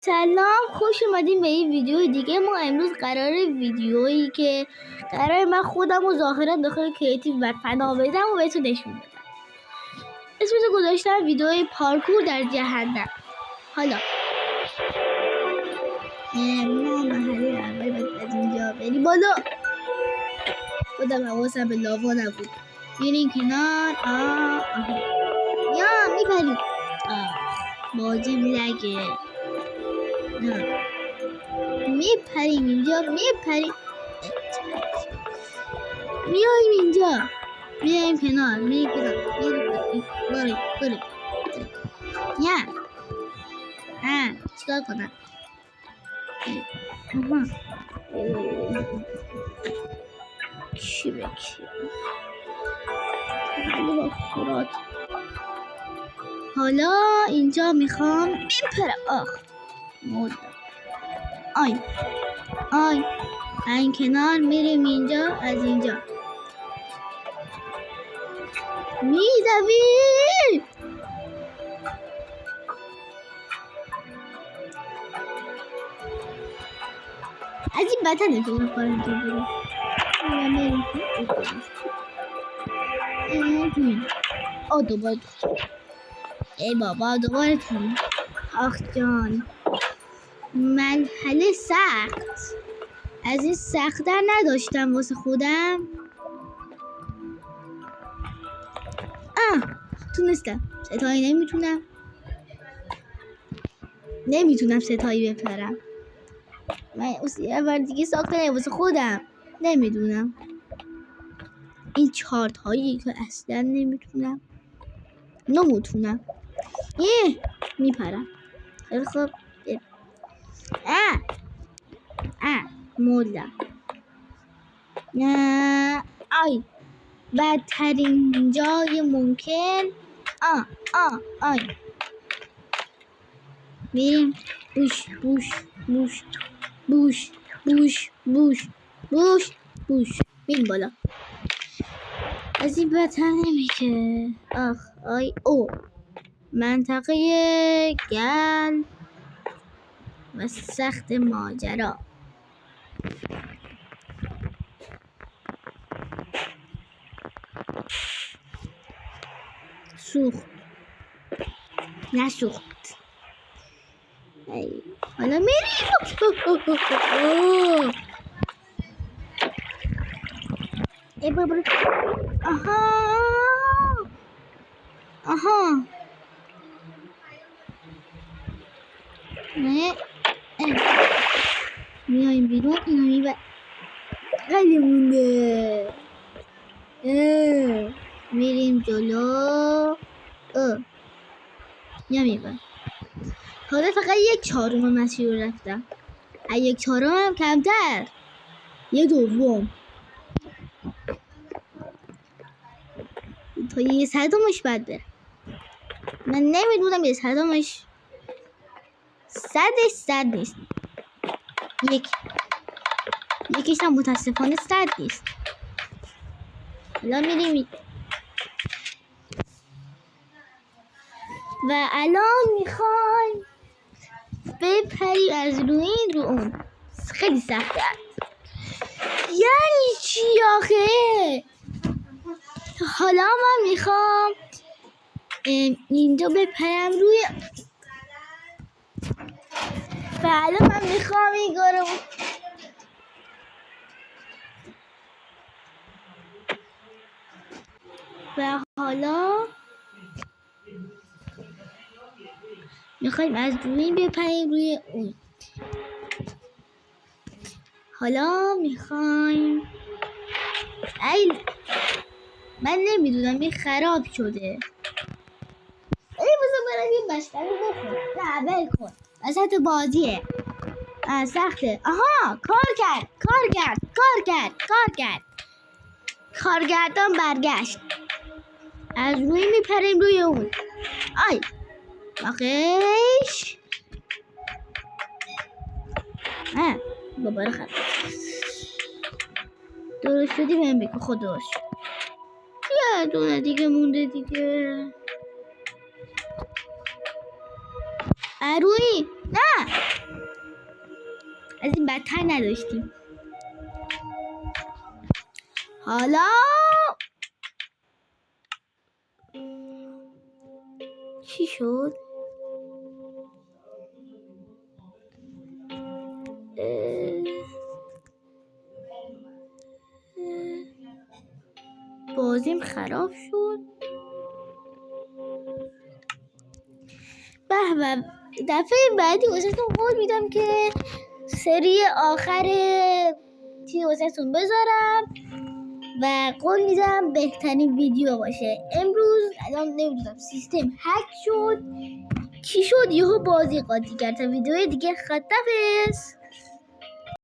سلام، خوش اومدین به این ویدیو دیگه. ما امروز ویدیویی که من خودم رو ظاهرا داخل کریتیو و فنا بدم و بهتون نشون بدم. اسمشو گذاشتم ویدیوی پارکور در جهنم. حالا ما مرحله اول باید از اینجا بریم بالا. خودم حواسم به لاوا نبود. میریم کنار. یا میپریم. بازی لگه. نه میپریم اینجا. میایم اینجا. میایم کنار. بریم. یا چیکار کنم؟ چی بکی؟ حالا اینجا میخوام بپرم. مردم. آی این کنار میریم اینجا. از اینجا میدویم. از این بدتر نمیتونم کار اینجا بریم. دوباره ای بابا دوباره تیم. آخ جان، مرحله سخت. از این سخت‌تر نداشتم واسه خودم. تونستم. ستایی نمیتونم ستایی بپرم. من یه بار دیگه ساخته واسه خودم. نمیدونم این چارت هایی که اصلا نمیتونم. میپرم. خیلی خوب. مردم. نه بدترین جای ممکن. میریم. بوش میریم بالا. از این بدتر نمیشه. منطقه گل و سخت ماجرا. نسوخت. حالا میریم. برو. میایم بیرون. اینا خیلی مونده. میریم جلو. میبرم. حالا فقط 1/4 مسیر رو رفتم. 1/4 هم کمتر. 1/2 تا 1/100 بعد بره. من نمیدونم 1/100 100 نیست. یکیش هم متاسفانه 100 نیست. حالا میریم و الان میخوایم بپریم از روی رو اون. خیلی سخته. یعنی چی آخه؟ حالا من میخوام اینجا بپرم روی. حالا من میخوام این و حالا میخوایم از روی بپریم روی اون. حالا میخوایم من نمیدونم این خراب شده. بذار برم یه بستنی بخورم. نه بل کن. وسط بازیه. سخته. کار کرد. کارگردان برگشت. از روی میپریم روی اون. آخیش دوباره خراب. درست شدی بهم بگو. خودش یه دونه دیگه مونده دیگه. روی نه از این بدتر نداشتیم. حالا چی شد؟ بازیم خراب شد. به دفعه بعدی واسهتون قول میدم که سری آخر چی واسهتون بذارم و قول میدم بهترین ویدیو باشه. امروز الان نمیدونم سیستم هک شد چی شد، یهو بازی قاطی کرد. تا ویدیو دیگه خدافظ.